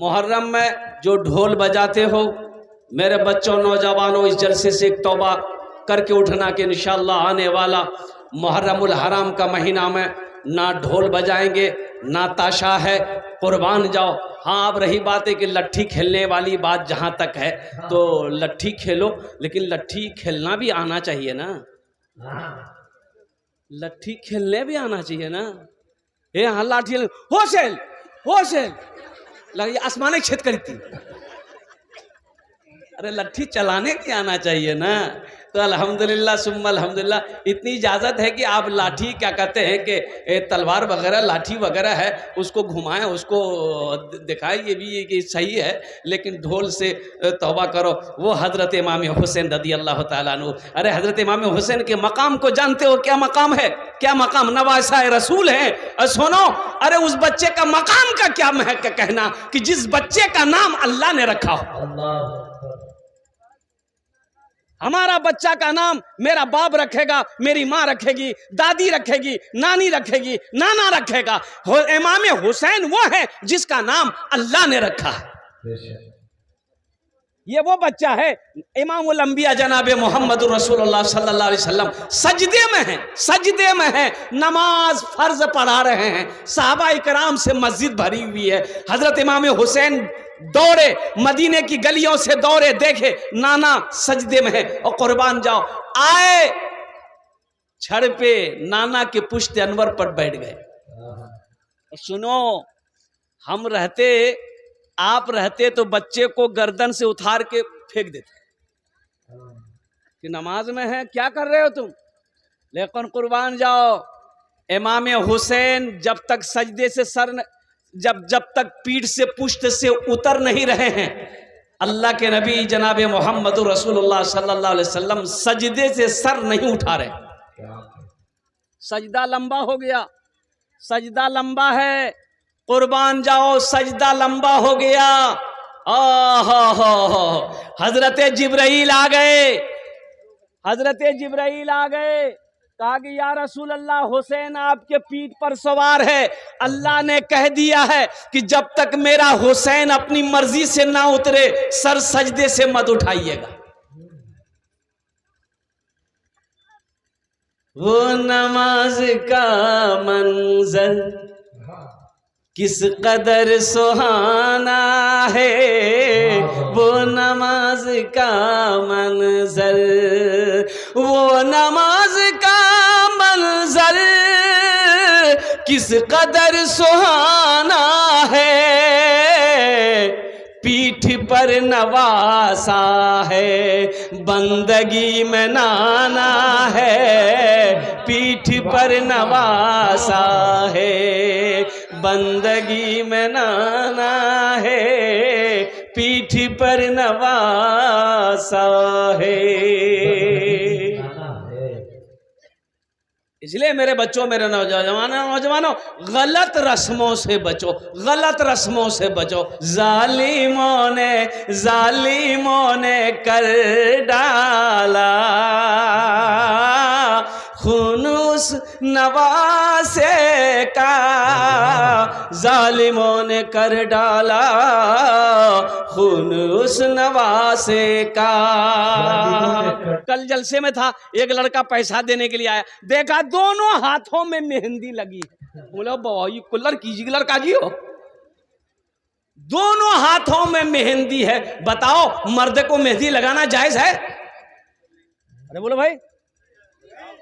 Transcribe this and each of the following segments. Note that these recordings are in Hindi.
मुहर्रम में जो ढोल बजाते हो, मेरे बच्चों नौजवानों, इस जलसे से एक तौबा करके उठना कि इंशाअल्लाह आने वाला मुहर्रमुल हराम का महीना में ना ढोल बजाएंगे ना ताशा है, कुर्बान जाओ। हाँ, अब रही बात है कि लट्ठी खेलने वाली बात जहाँ तक है तो लट्ठी खेलो, लेकिन लट्ठी खेलना भी आना चाहिए ना, लट्ठी खेलने भी आना चाहिए ना। ये हाँ लाठी होशेल होशेल लगी आसमाने छेद करी थी, अरे लट्ठी चलाने भी आना चाहिए ना। तो अल्हम्दुलिल्लाह सुम्मा अल्हम्दुलिल्लाह इतनी इजाज़त है कि आप लाठी क्या कहते हैं कि तलवार वगैरह लाठी वगैरह है उसको घुमाएं, उसको दिखाएं, ये भी कि सही है, लेकिन ढोल से तौबा करो। वो हज़रत इमाम हुसैन रज़ी अल्लाह ताला अन्हु, अरे हज़रत इमाम हुसैन के मकाम को जानते हो? क्या मकाम है, क्या मकाम, नवासा रसूल है। सुनो, अरे उस बच्चे का मकाम का क्या महक कहना कि जिस बच्चे का नाम अल्लाह ने रखा हो। हमारा बच्चा का नाम मेरा बाप रखेगा, मेरी माँ रखेगी, दादी रखेगी, नानी रखेगी, नाना रखेगा। इमाम हुसैन वो है जिसका नाम अल्लाह ने रखा है। ये वो बच्चा है। इमामुल अंबिया जनाबे मोहम्मद रसूलुल्लाह सल्लल्लाहु अलैहि वसल्लम सजदे में हैं, सजदे में हैं, नमाज फर्ज पढ़ा रहे हैं, सहाबा इकराम से मस्जिद भरी हुई है। हजरत इमाम हुसैन दौड़े, मदीने की गलियों से दौड़े, देखे नाना सजदे में है और कुर्बान जाओ। आए छड़ पे नाना के पुश्त अनवर पर बैठ गए। सुनो, हम रहते, आप रहते तो बच्चे को गर्दन से उतार के फेंक देते कि नमाज में है, क्या कर रहे हो तुम। लेकिन कुर्बान जाओ, इमाम हुसैन जब तक सजदे से सर जब तक पीठ से पुश्त से उतर नहीं रहे हैं, अल्लाह के नबी जनाबे मोहम्मद रसूलुल्लाह सल्लल्लाहु अलैहि वसल्लम सजदे से सर नहीं उठा रहे। सजदा लंबा हो गया, सजदा लंबा है, कुर्बान जाओ, सजदा लंबा हो गया। हजरत जिब्राइल आ गए, हजरत जिब्राइल आ गए, कहा कि या रसूल अल्लाह, हुसैन आपके पीठ पर सवार है। अल्लाह ने कह दिया है कि जब तक मेरा हुसैन अपनी मर्जी से ना उतरे सर सजदे से मत उठाइएगा। वो नमाज का मंजर किस कदर सुहाना है, वो नमाज का मंजर, वो नमाज का मंजर किस कदर सुहाना है, पीठ पर नवासा है, बंदगी में नाना है, पीठ पर नवासा है, बंदगी में नाना है, पीठ पर नवासा है। इसलिए मेरे बच्चों, मेरे नौजवानों, गलत रस्मों से बचो, गलत रस्मों से बचो। जालिमों ने कर डाला खुनूस नवासे का, जालिमों ने कर डाला खुनूस नवासे का। कल जलसे में था, एक लड़का पैसा देने के लिए आया, देखा दोनों हाथों में मेहंदी लगी। बोला बाबा ये कुल्लर कीजिए, लड़का जी हो, दोनों हाथों में मेहंदी है, बताओ मर्द को मेहंदी लगाना जायज है? अरे बोलो भाई,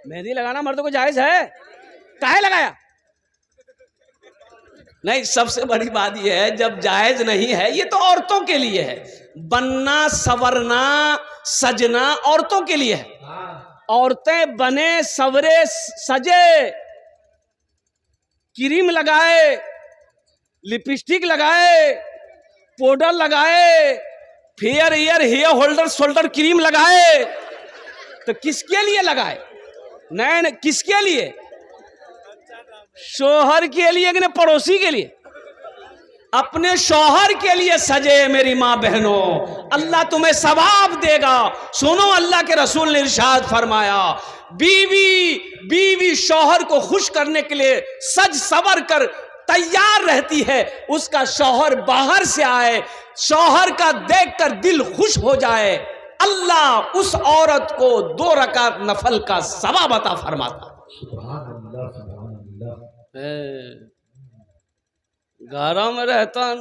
मेहंदी लगाना मर्द को जायज है? काहे लगाया? नहीं, सबसे बड़ी बात यह है जब जायज नहीं है, ये तो औरतों के लिए है, बनना सवरना सजना औरतों के लिए है। औरतें बने सवरे सजे, क्रीम लगाए, लिपस्टिक लगाए, पाउडर लगाए, fair ear hair holder shoulder cream लगाए, तो किसके लिए लगाए? नहीं, किसके लिए? शोहर के लिए कि पड़ोसी के लिए? अपने शौहर के लिए सजे मेरी माँ बहनों, अल्लाह तुम्हें सवाब देगा। सुनो, अल्लाह के रसूल ने इरशाद फरमाया, बीवी शौहर को खुश करने के लिए सज सवर कर तैयार रहती है उसका शौहर बाहर से आए, शौहर का देखकर दिल खुश हो जाए, अल्लाह उस औरत को 2 रकात नफल का सवाब अता फरमाता। घरों में रहता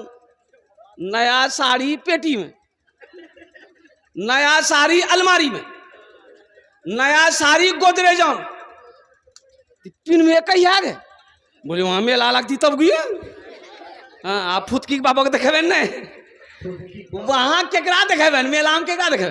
नया साड़ी पेटी में, नया साड़ी अलमारी में, नया साड़ी गोदरेजों में, पिन में कहीं आ गए। बोले वहां मेला लगती तब गई। हाँ, आप फुतकी बाबा को देखे न, वहां केकरा देखे मेला में केकरा देखे।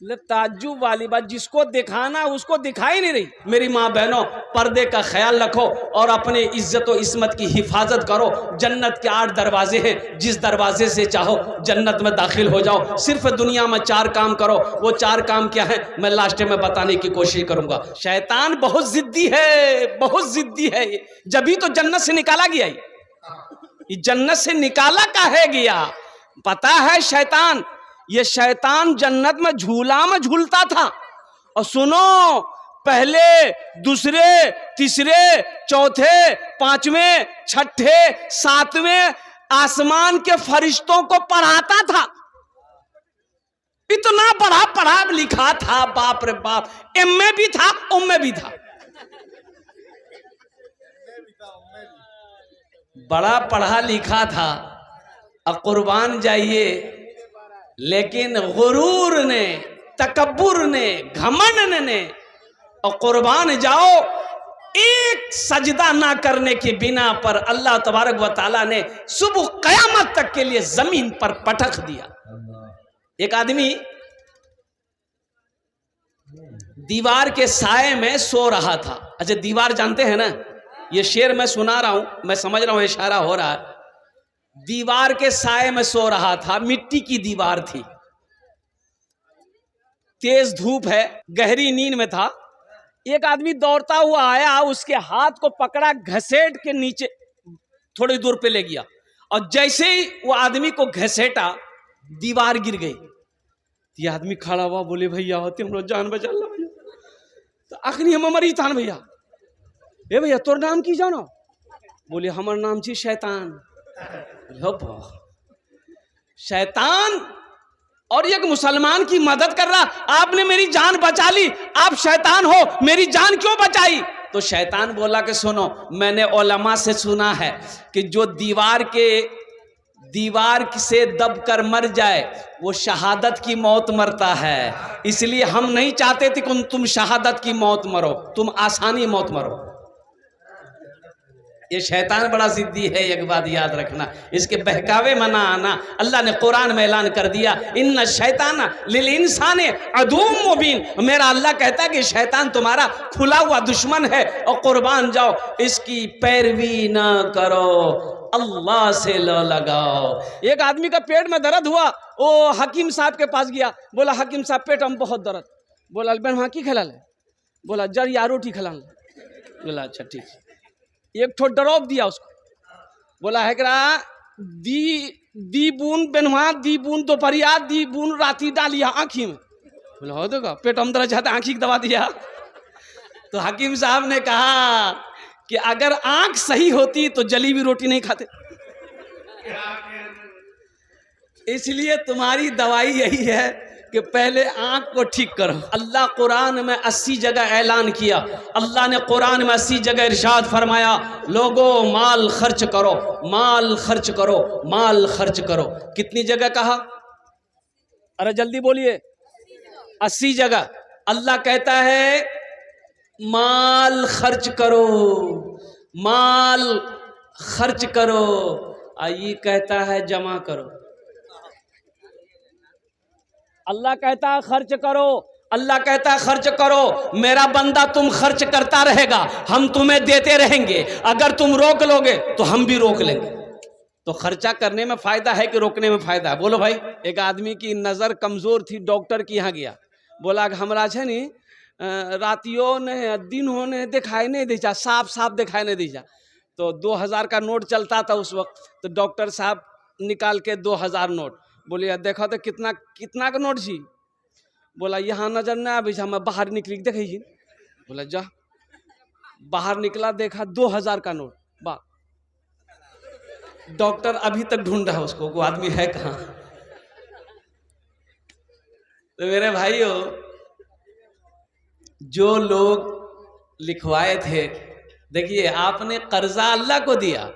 ताज्जुब वाली बात, जिसको दिखाना उसको दिखाई नहीं रही। मेरी माँ बहनों, पर्दे का ख्याल रखो और अपने इज्जत और इस्मत की हिफाजत करो। जन्नत के 8 दरवाजे हैं, जिस दरवाजे से चाहो जन्नत में दाखिल हो जाओ। सिर्फ दुनिया में 4 काम करो। वो 4 काम क्या है मैं लास्ट में बताने की कोशिश करूंगा। शैतान बहुत जिद्दी है, बहुत जिद्दी है। जभी तो जन्नत से निकाला गया, ये जन्नत से निकाला काहे गया पता है? शैतान, ये शैतान जन्नत में झूला में झूलता था। और सुनो, पहले, दूसरे, तीसरे, चौथे, 5वें, 6ठे, 7वें आसमान के फरिश्तों को पढ़ाता था। इतना पढ़ा लिखा था, बाप रे बाप। एमए भी था, उम्मे भी था, बड़ा पढ़ा लिखा था। अब कुर्बान जाइए, लेकिन गुरूर ने, तकब्बुर ने, घमंड ने, और कुर्बान जाओ, एक सजदा ना करने के बिना पर अल्लाह तबारक व तआला ने सुबह कयामत तक के लिए जमीन पर पटक दिया। एक आदमी दीवार के साए में सो रहा था। अच्छा, दीवार जानते हैं ना? ये शेर मैं सुना रहा हूं, मैं समझ रहा हूं इशारा हो रहा है। दीवार के साए में सो रहा था, मिट्टी की दीवार थी, तेज धूप है, गहरी नींद में था। एक आदमी दौड़ता हुआ आया, उसके हाथ को पकड़ा, घसीट के नीचे थोड़ी दूर पे ले गया, और जैसे ही वो आदमी को घसीटा, दीवार गिर गई। ये आदमी खड़ा हुआ, बोले भैया होते हम लोग जान बचा लो भैया। तो अखनी हम मरी थान भैया। ए भैया तोर नाम की जानो? बोले हमार नाम छी शैतान। शैतान और एक मुसलमान की मदद कर रहा, आपने मेरी जान बचा ली, आप शैतान हो, मेरी जान क्यों बचाई? तो शैतान बोला कि सुनो, मैंने उलमा से सुना है कि जो दीवार से दबकर मर जाए वो शहादत की मौत मरता है। इसलिए हम नहीं चाहते थे कि तुम शहादत की मौत मरो, तुम आसानी मौत मरो। ये शैतान बड़ा जिद्दी है, एक बात याद रखना, इसके बहकावे में ना आना। अल्लाह ने कुरान में ऐलान कर दिया, इन्ना शैतान लिल इंसाने अदुव्वुम मुबीन। मेरा अल्लाह कहता है कि शैतान तुम्हारा खुला हुआ दुश्मन है, और कुर्बान जाओ, इसकी पैरवी ना करो, अल्लाह से लो लगाओ। एक आदमी का पेट में दर्द हुआ, वो हकीम साहब के पास गया, बोला हकीम साहब पेट में बहुत दर्द। बोला अलबन वहाँ की खिला ले? बोला जर या रोटी खिला ले। बोला अच्छा ठीक है। एक ठो ड्रॉप दिया उसको, बोला है दी बून बेनवा, दी बून दोपहरिया, दी बून राती डालिया आँखी में। बोला हो देगा, पेट हम दर्द चाहते, आँखी की दवा दिया। तो हकीम साहब ने कहा कि अगर आँख सही होती तो जली हुई रोटी नहीं खाते, इसलिए तुम्हारी दवाई यही है कि पहले आंख को ठीक करो। अल्लाह कुरान में 80 जगह ऐलान किया, अल्लाह ने कुरान में 80 जगह इरशाद फरमाया, लोगों माल खर्च करो, माल खर्च करो, माल खर्च करो। कितनी जगह कहा? अरे जल्दी बोलिए। 80 जगह अल्लाह कहता है माल खर्च करो, माल खर्च करो, ये कहता है जमा करो। अल्लाह कहता है खर्च करो, अल्लाह कहता है खर्च करो। मेरा बंदा तुम खर्च करता रहेगा, हम तुम्हें देते रहेंगे। अगर तुम रोक लोगे तो हम भी रोक लेंगे। तो खर्चा करने में फायदा है कि रोकने में फायदा है? बोलो भाई। एक आदमी की नज़र कमज़ोर थी, डॉक्टर के यहाँ गया, बोला हमरा छे नी रातियों ने दिनों ने दिखाई नहीं दीजा, साफ साफ दिखाई नहीं दीजा। तो 2000 का नोट चलता था उस वक्त, तो डॉक्टर साहब निकाल के 2000 नोट, बोलिए देखो तो कितना कितना का नोट जी? बोला यहाँ नजर ना आबे, मैं बाहर निकली देखे। बोला जा, बाहर निकला, देखा 2000 का नोट। डॉक्टर अभी तक ढूंढ रहा है उसको, वो आदमी है कहाँ। तो मेरे भाइयों, जो लोग लिखवाए थे, देखिए आपने कर्जा अल्लाह को दिया,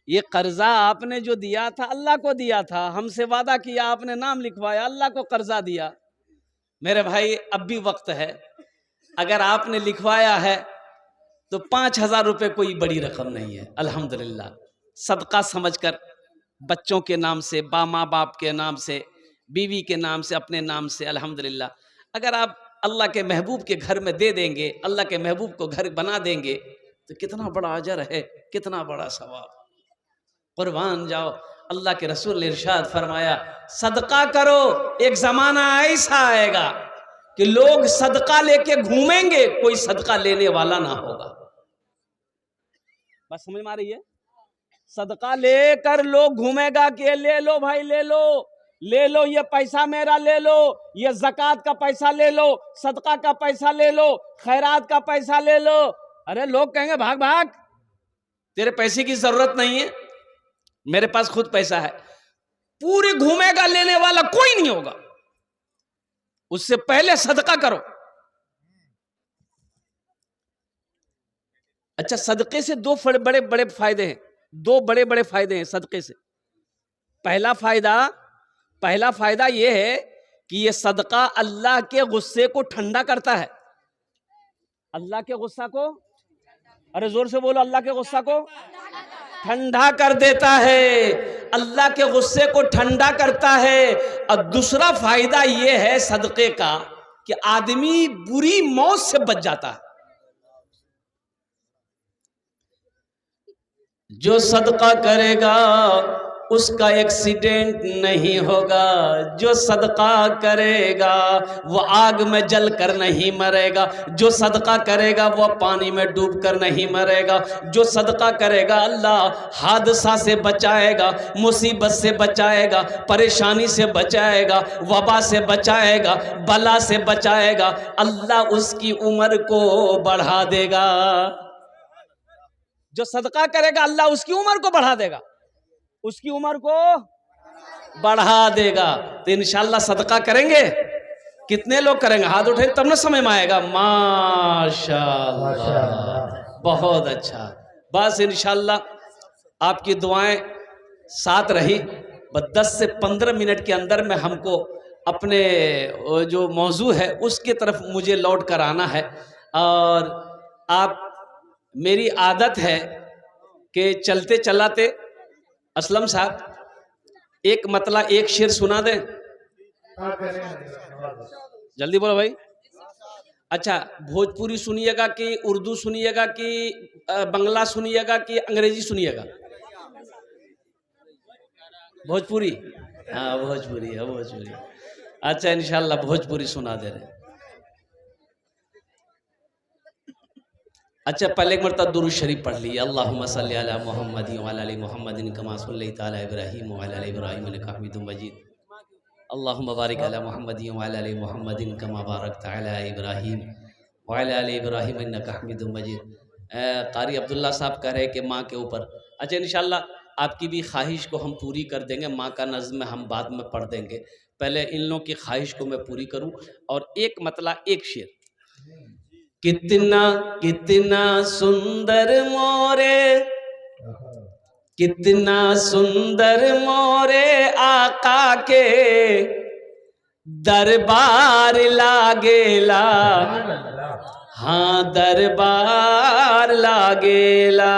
ये कर्जा आपने जो दिया था अल्लाह को दिया था, हमसे वादा किया, आपने नाम लिखवाया, अल्लाह को कर्जा दिया। मेरे भाई अब भी वक्त है, अगर आपने लिखवाया है तो 5,000 रुपये कोई बड़ी रकम नहीं है। अल्हम्दुलिल्लाह, सदका समझकर बच्चों के नाम से, माँ बाप के नाम से, बीवी के नाम से, अपने नाम से, अल्हम्दुलिल्लाह अगर आप अल्लाह के महबूब के घर में दे देंगे, अल्लाह के महबूब को घर बना देंगे, तो कितना बड़ा अजर है, कितना बड़ा सवाब। कुर्बान जाओ, अल्लाह के रसूल ने इरशाद फरमाया, सदका करो, एक जमाना ऐसा आएगा कि लोग सदका लेके घूमेंगे, कोई सदका लेने वाला ना होगा। बस समझ में आ रही है? सदका लेकर लोग घूमेगा कि ले लो भाई, ले लो, ले लो, ये पैसा मेरा ले लो, ये ज़कात का पैसा ले लो, सदका का पैसा ले लो, खैरात का पैसा ले लो। अरे लोग कहेंगे भाग भाग, तेरे पैसे की जरूरत नहीं है, मेरे पास खुद पैसा है। पूरी घूमेगा, लेने वाला कोई नहीं होगा। उससे पहले सदका करो। अच्छा, सदके से दो बड़े बड़े फायदे हैं, दो बड़े बड़े फायदे हैं सदके से। पहला फायदा यह है कि यह सदका अल्लाह के गुस्से को ठंडा करता है। अल्लाह के गुस्सा को, अरे जोर से बोलो, अल्लाह के गुस्सा को ठंडा कर देता है, अल्लाह के गुस्से को ठंडा करता है। और दूसरा फायदा यह है सदके का कि आदमी बुरी मौत से बच जाता है। जो सदका करेगा उसका एक्सीडेंट नहीं होगा, जो सदका करेगा वो आग में जल कर नहीं मरेगा, जो सदका करेगा वो पानी में डूब कर नहीं मरेगा, जो सदका करेगा अल्लाह हादसा से बचाएगा, मुसीबत से बचाएगा, परेशानी से बचाएगा, वबा से बचाएगा, बला से बचाएगा, अल्लाह उसकी उम्र को बढ़ा देगा। जो सदका करेगा अल्लाह उसकी उम्र को बढ़ा देगा, उसकी उम्र को बढ़ा देगा। तो इंशाअल्लाह सदका करेंगे। कितने लोग करेंगे? हाथ उठे तब ना समझ में आएगा। माशाअल्लाह, बहुत अच्छा। बस इंशाअल्लाह आपकी दुआएं साथ रही। बस 10 से 15 मिनट के अंदर में हमको अपने जो मौजू है उसकी तरफ मुझे लौट कर आना है। और आप, मेरी आदत है कि चलते चलाते असलम साहब एक मतला एक शेर सुना दें। जल्दी बोलो भाई। अच्छा, भोजपुरी सुनिएगा कि उर्दू सुनिएगा कि बंगला सुनिएगा कि अंग्रेजी सुनिएगा? भोजपुरी, हाँ भोजपुरी है, भोजपुरी। अच्छा, इंशाल्लाह भोजपुरी सुना दे रहे। अच्छा, पहले एक मरतबा दुरूद शरीफ पढ़ ली। अल्लाहुम्मा सल्ली अला मुहम्मदिन व अला आलि मुहम्मदिन कमा सल्लैता अला इब्राहीम व अला आलि इब्राहीम इन्नका हमीदुम मजीद। अल्लाहुम्मा बारिक अला मुहम्मदिन व अला आलि मुहम्मदिन कमा बारकता अला इब्राहीम व अला आलि इब्राहीम इन्नका हमीदुम मजीद। कारी अब्दुल्ला साहब कह रहे हैं कि माँ के ऊपर। अच्छा, इंशाअल्लाह आपकी भी ख्वाहिश को हम पूरी कर देंगे। माँ का नज़्म हम बाद में पढ़ देंगे, पहले इन लोगों की ख्वाहिश को मैं पूरी करूँ। और एक मतला एक शेर। कितना कितना सुंदर मोरे, कितना सुंदर मोरे आका के दरबार लागेला, हाँ दरबार लागेला।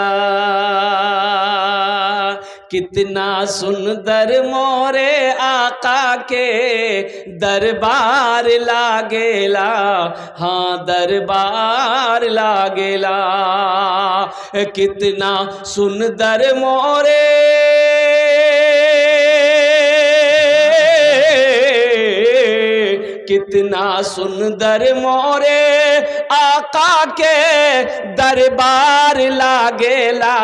कितना सुंदर मोरे आका के दरबार लागेला, हाँ दरबार लागेला। कितना सुंदर मोरे कितना सुंदर मोरे आका के दरबार लागेला।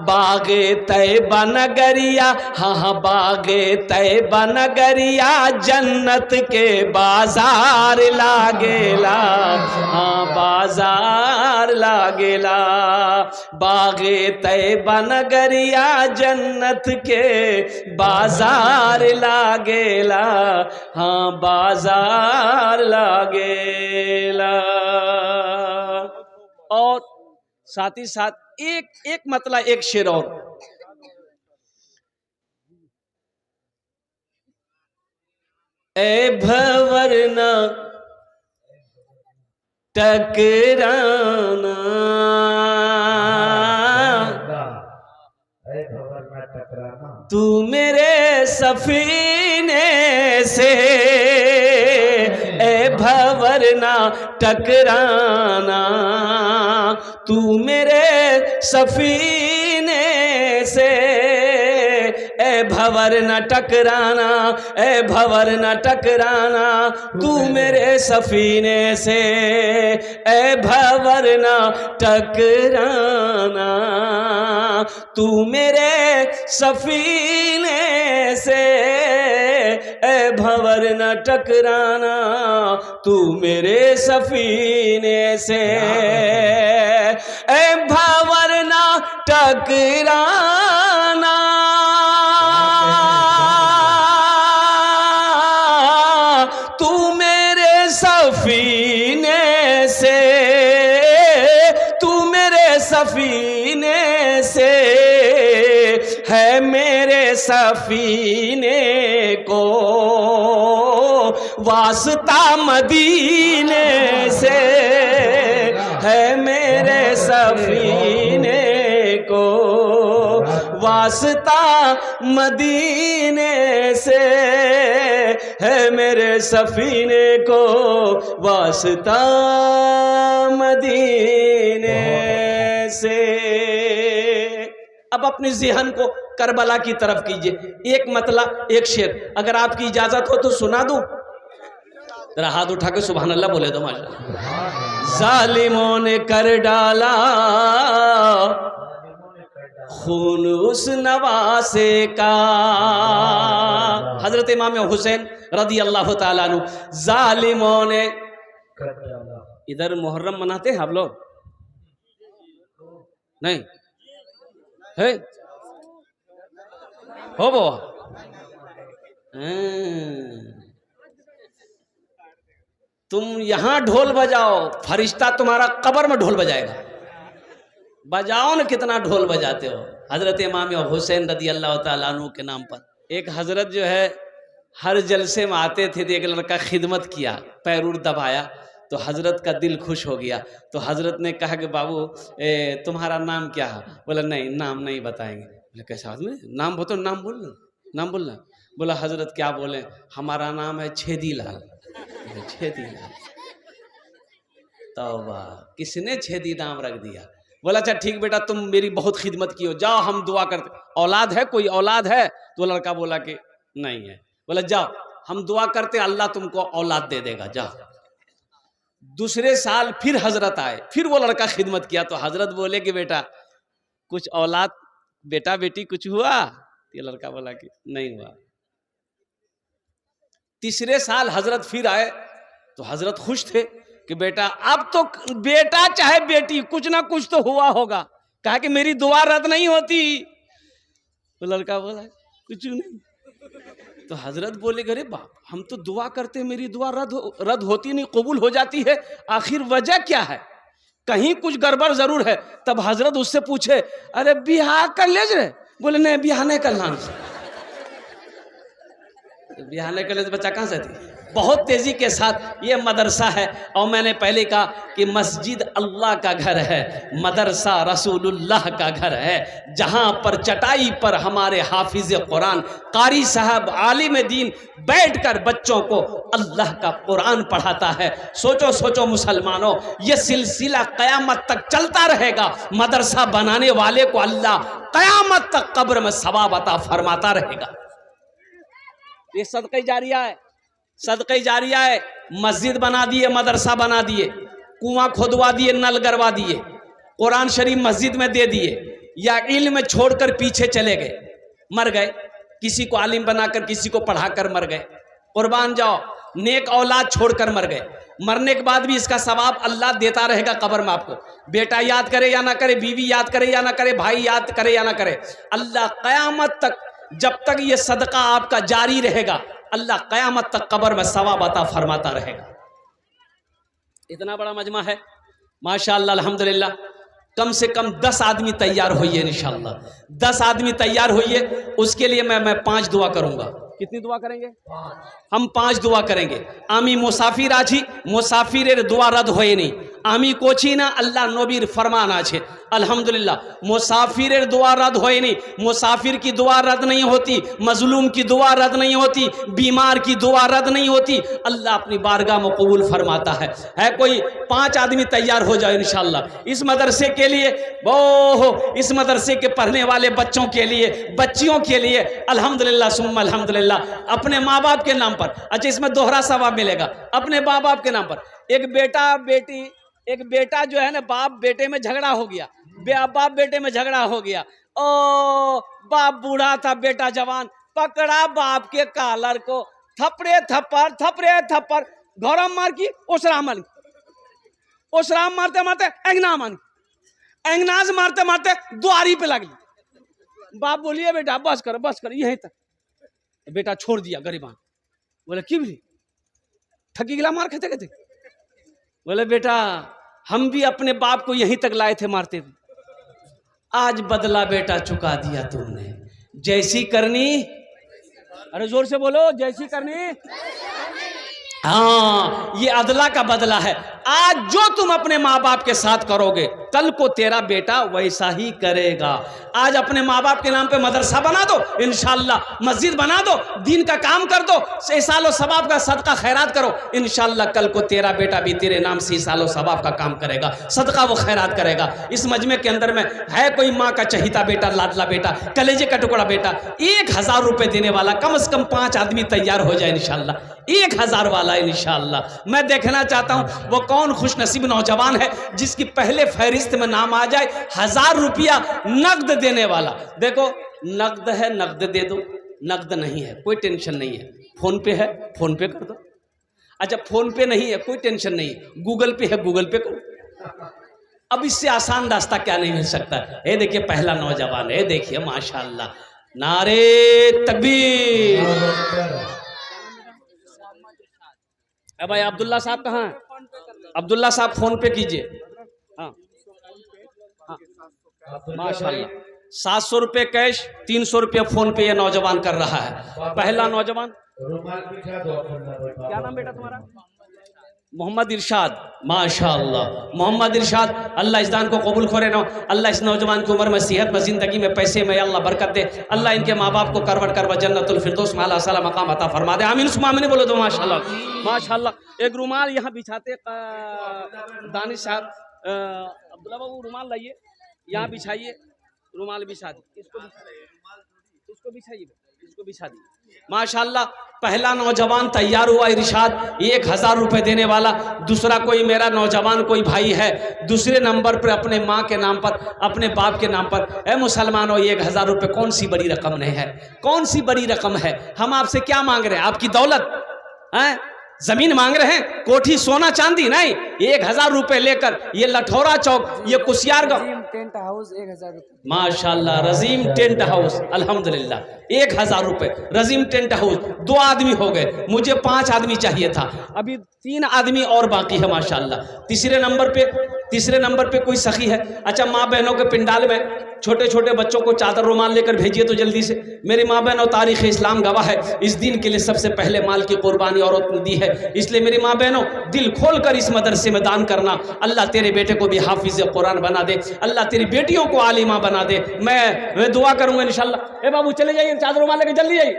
बागे तैबा नगरिया, हाँ बागे तैबा नगरिया जन्नत के बाजार लागेला। हाँ बाजार लागेला। बागे तैबा नगरिया जन्नत के बाजार लागेला। हाँ बाजार लागेला। और साथ ही साथ एक मतलब एक शेर और, ए भंवर न टकराना, तू मेरे सफीने से, ए भंवर ना टकराना, तू मेरे सफीने से। ए भंवर न टकराना, ए भंवर न टकराना, तू मेरे सफीने से। ए भंवर न टकराना, तू मेरे सफीने से। ए भंवर न टकराना, तू मेरे सफीने से। ए भंवर न टकराना, तू मेरे सफीने से, तू मेरे सफीने से। है मेरे सफीने को वास्ता मदीने से, है मेरे सफीने को वास्ता मदीने से। है मेरे सफीने को वास्ता मदीने से। अब अपने ज़हन को करबला की तरफ कीजिए। एक मतलब एक शेर अगर आपकी इजाजत हो तो सुना दूं। जरा हाथ उठा के सुभान अल्लाह बोले तो माशाअल्लाह। जालिमों ने कर डाला खून उस नवासे का। हजरत इमाम हुसैन रदी अल्लाह ताला अन्हु। जालिमों ने, इधर मुहर्रम मनाते हैं आप लोग? नहीं है हो वो? तुम यहां ढोल बजाओ, फरिश्ता तुम्हारा कब्र में ढोल बजाएगा। बजाओ न, कितना ढोल बजाते हो। हजरत इमाम हुसैन रदी अल्लाह ताला अन्हु के नाम पर एक हजरत जो है हर जलसे में आते थे तो एक लड़का खिदमत किया, पैरूर दबाया तो हजरत का दिल खुश हो गया। तो हजरत ने कहा कि बाबू तुम्हारा नाम क्या है? बोला नहीं नाम नहीं बताएंगे। बोले कैसा आदमी, नाम बताओ, नाम बोलना, नाम बोलना। बोला हजरत क्या बोले? हमारा नाम है छेदी लाल। छेदी लाल, तौबा, किसने छेदी नाम रख दिया? बोला अच्छा ठीक बेटा तुम मेरी बहुत खिदमत की हो, जाओ हम दुआ करते। औलाद है, कोई औलाद है? तो लड़का बोला कि नहीं है। बोला जाओ हम दुआ करते अल्लाह तुमको औलाद दे देगा, जाओ। दूसरे साल फिर हजरत आए, फिर वो लड़का खिदमत किया तो हजरत बोले कि बेटा कुछ औलाद, बेटा बेटी कुछ हुआ? ये लड़का बोला कि नहीं हुआ। तीसरे साल हजरत फिर आए तो हजरत खुश थे कि बेटा अब तो बेटा चाहे बेटी कुछ ना कुछ तो हुआ होगा। कहा कि मेरी दुआ रद्द नहीं होती। तो लड़का बोला कुछ नहीं। तो हजरत बोले अरे बाप हम तो दुआ करते मेरी दुआ रद्द होती नहीं, कबूल हो जाती है, आखिर वजह क्या है? कहीं कुछ गड़बड़ जरूर है। तब हजरत उससे पूछे अरे बिहार कर ले रहे? बोले नहीं बिहार नहीं करना। बिहार नहीं कर ले तो बच्चा कहाँ से थी? बहुत तेजी के साथ ये मदरसा है। और मैंने पहले कहा कि मस्जिद अल्लाह का घर है, मदरसा रसूलुल्लाह का घर है, जहाँ पर चटाई पर हमारे हाफिज कुरान कारी साहब आलिम दीन बैठकर बच्चों को अल्लाह का कुरान पढ़ाता है। सोचो सोचो मुसलमानों, ये सिलसिला क़यामत तक चलता रहेगा। मदरसा बनाने वाले को अल्लाह क़यामत तक कब्र में सवाब अता फरमाता रहेगा। ये सदक़े जारिया है। सदक़े जारिया है, मस्जिद बना दिए, मदरसा बना दिए, कुआं खोदवा दिए, नल गरवा दिए, कुरान शरीफ मस्जिद में दे दिए, या इल्म छोड़कर पीछे चले गए, मर गए, किसी को आलिम बनाकर किसी को पढ़ाकर मर गए, कुर्बान जाओ, नेक औलाद छोड़कर मर गए, मरने के बाद भी इसका सवाब अल्लाह देता रहेगा कब्र में आपको। बेटा याद करे या ना करे, बीवी याद करे या ना करे, भाई याद करे या ना करे, अल्लाह क़यामत तक, जब तक ये सदका आपका जारी रहेगा, अल्लाह क़यामत तक कब्र में सवाब अता फरमाता रहेगा। इतना बड़ा मजमा है माशाअल्लाह, अल्हम्दुलिल्लाह। कम से कम 10 आदमी तैयार होइए इंशाअल्लाह, 10 आदमी तैयार होइए। उसके लिए मैं 5 दुआ करूंगा। कितनी दुआ करेंगे? हम 5 दुआ करेंगे। आमी मुसाफिर आछी, मुसाफिरेर दुआ रद्द होए नहीं। आमी कोची ना अल्लाह नबीर फरमान आछे, अल्हम्दुलिल्लाह। मुसाफिरेर दुआ रद्द होए नहीं, मुसाफिर की दुआ रद्द नहीं होती, मजलूम की दुआ रद्द नहीं होती, बीमार की दुआ रद्द नहीं होती, अल्लाह अपनी बारगाह में कबूल फरमाता है कोई 5 आदमी तैयार हो जाए इंशाअल्लाह। इस मदरसे के लिए, वो इस मदरसे के पढ़ने वाले बच्चों के लिए, बच्चियों के लिए, अल्हम्दुलिल्लाह सुम्मा अल्हम्दुलिल्लाह, अपने माँ बाप के नाम पर। अच्छा, इसमें दोहरा सवाब मिलेगा। अपने माँ बाप के नाम पर, एक बेटा जो है ना, बाप बेटे में झगड़ा हो गया, बाप बेटे में झगड़ा हो गया, ओ बाप बूढ़ा था, बेटा जवान, पकड़ा बाप के कालर को, थपड़े थप्पड़ गौरम मार की, ओसराम मारते मारते एंगनाज मारते मारते द्वारी पे लगली। बाप बोलिए बेटा बस कर यहीं तक। बेटा छोड़ दिया गरीबान। बोले क्यों भी ठगी गिला मार खाते कहते? बोले बेटा हम भी अपने बाप को यहीं तक लाए थे मारते थे, आज बदला बेटा चुका दिया तुमने, जैसी करनी, अरे जोर से बोलो, जैसी करनी। हाँ, ये अदला का बदला है। आज जो तुम अपने माँ बाप के साथ करोगे, कल को तेरा बेटा वैसा ही करेगा। आज अपने माँ बाप के नाम पे मदरसा बना दो इंशाअल्लाह, मस्जिद बना दो, दीन का काम कर दो, सालो सवाब का सदका खैरात करो, इंशाअल्लाह कल को तेरा बेटा भी तेरे नाम से सालो सवाब का काम करेगा, सदका वो खैरात करेगा। इस मजमे के अंदर में है कोई माँ का चहीता बेटा, लाडला बेटा, कलेजे का टुकड़ा बेटा, 1000 रुपये देने वाला, कम से कम 5 आदमी तैयार हो जाए इंशाअल्लाह, 1000 वाला इंशाअल्लाह। मैं देखना चाहता हूं वो कौन खुशनसीब नौजवान है जिसकी पहले फहरिस्त में नाम आ जाए 1000 रुपया नकद देने वाला। देखो नकद है, नकद दे दो, नकद नहीं है कोई टेंशन नहीं है, फोन पे है फोन पे कर दो। अच्छा फोन पे नहीं है कोई टेंशन नहीं है, गूगल पे है गूगल पे करो। अब इससे आसान रास्ता क्या नहीं मिल सकता। ये देखिए पहला नौजवान है, देखिए माशाअल्लाह, नारे तकबीर। भाई अब्दुल्ला साहब कहाँ हैं? अब्दुल्ला साहब फोन पे कीजिए। हाँ माशाल्लाह, 700 रुपये कैश, 300 रुपये फोन पे ये नौजवान कर रहा है। पहला नौजवान, क्या नाम बेटा तुम्हारा? मोहम्मद इरशाद, माशाअल्लाह मोहम्मद इरशाद, अल्लाह इस दान को कबूल करे ना, अल्लाह इस नौजवान की उम्र में, सेहत में, ज़िंदगी में, पैसे में अल्लाह बरकत दे, अल्लाह इनके माँ बाप को करवट करवा जन्नतुल फिरदौस में आला साला मकाम अता फरमा दे। आमीन सुम्मा आमीन बोलो तो माशाअल्लाह माशाअल्लाह। एक रुमाल यहाँ बिछाते दानिश साहब, अब्दुल्ला बाबू रुमाल लाइए, यहाँ बिछाइए, रुमाल बिछा दी, इसको बिछाइए, इसको बिछा दी। माशाअल्लाह पहला नौजवान तैयार हुआ इरशाद, 1000 रुपये देने वाला। दूसरा कोई मेरा नौजवान कोई भाई है दूसरे नंबर पर अपने माँ के नाम पर, अपने बाप के नाम पर। ए मुसलमानों, 1000 रुपये कौन सी बड़ी रकम नहीं है, कौन सी बड़ी रकम है। हम आपसे क्या मांग रहे हैं? आपकी दौलत है, जमीन मांग रहे हैं, कोठी सोना चांदी नहीं। 1000 रुपये लेकर ये लठौरा चौक, ये कुसियारगांव टेंट हाउस 1000 रुपये, माशाल्लाह रजीम टेंट हाउस, अल्हम्दुलिल्लाह 1000 रुपये रजीम टेंट हाउस। 2 आदमी हो गए, मुझे 5 आदमी चाहिए था, अभी 3 आदमी और बाकी है माशाल्लाह। तीसरे नंबर पे कोई सखी है। अच्छा माँ बहनों के पिंडाल में छोटे छोटे बच्चों को चादर रुमाल लेकर भेजिए तो जल्दी से। मेरी माँ बहनों, तारीख़ इस्लाम गवाह है, इस दिन के लिए सबसे पहले माल की कुर्बानी औरत ने दी है, इसलिए मेरी माँ बहनों दिल खोल कर इस मदरसे में दान करना। अल्लाह तेरे बेटे को भी हाफिज़ कुरान बना दे, अल्लाह तेरी बेटियों को आलिमा बना दे। मैं दुआ करूंगा इंशाल्लाह। ए बाबू चले जाइए, चादर रुमाल लेकर जल्दी जाइए।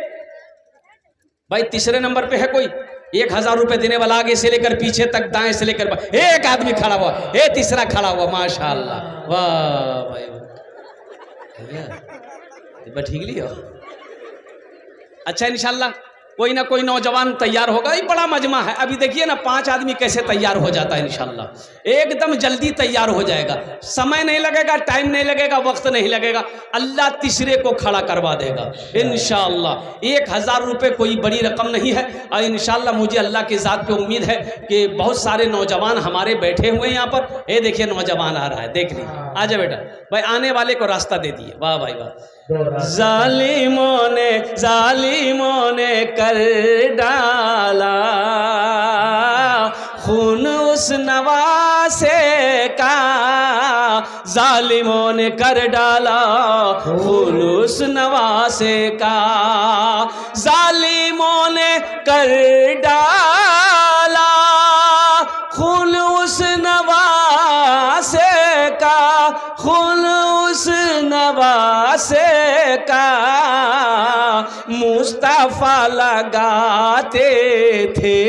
भाई तीसरे नंबर पे है कोई 1000 रुपये देने वाला, आगे से लेकर पीछे तक, दाएं से लेकर एक आदमी खड़ा हुआ, तीसरा खड़ा हुआ, माशाअल्लाह, वाह भाई ठीक लियो। अच्छा इंशाल्लाह कोई ना कोई नौजवान तैयार होगा। ये बड़ा मजमा है। अभी देखिए ना 5 आदमी कैसे तैयार हो जाता है इंशाल्लाह, एकदम जल्दी तैयार हो जाएगा। समय नहीं लगेगा, टाइम नहीं लगेगा, वक्त नहीं लगेगा, अल्लाह तीसरे को खड़ा करवा देगा इंशाल्लाह। 1000 रुपये कोई बड़ी रकम नहीं है। और इंशाल्लाह मुझे अल्लाह की ज़ात पे उम्मीद है कि बहुत सारे नौजवान हमारे बैठे हुए हैं यहाँ पर। ये देखिए नौजवान आ रहा है, देख लीजिए। आजा बेटा भाई, आने वाले को रास्ता दे दिए। वाह भाई वाह। जालिमों ने कर डाला खून उस नवासे का, जालिमों ने कर डाला खून उस नवासे का, जालिमों ने कर डाला खून उस नवासे का, खून उस नवासे का, मुस्तफा लगाते थे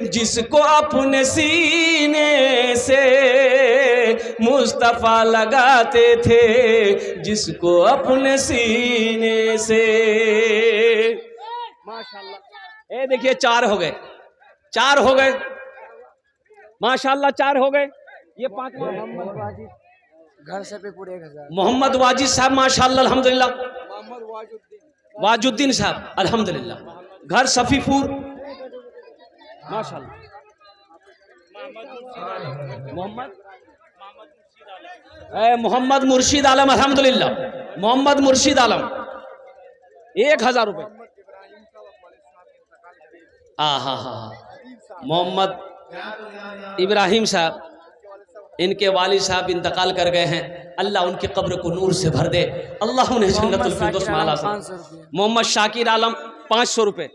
जिसको अपने सीने से, मुस्तफा लगाते थे जिसको अपने सीने से। माशाल्लाह। ये देखिए 4 हो गए, 4 हो गए माशाल्लाह, 4 हो गए। ये 5 मोहम्मद वाजिद घर से पे पूरे 1000। मोहम्मद वाजिद साहब माशाल्लाह अल्हम्दुलिल्लाह। वाजुद्दीन साहब अल्हम्दुलिल्लाह घर सफीपुर माशाल्लाह। मोहम्मद मुर्शीद आलम अल्हम्दुलिल्लाह, मोहम्मद मुर्शीद आलम 1000 रुपये। मोहम्मद इब्राहिम साहब, इनके वालिद साहब इंतकाल कर गए हैं। अल्लाह उनकी कब्र को नूर से भर दे, अल्लाह उन्हें जन्नतुल फिरदौस में आला। मोहम्मद शाकिर आलम 500 रुपये।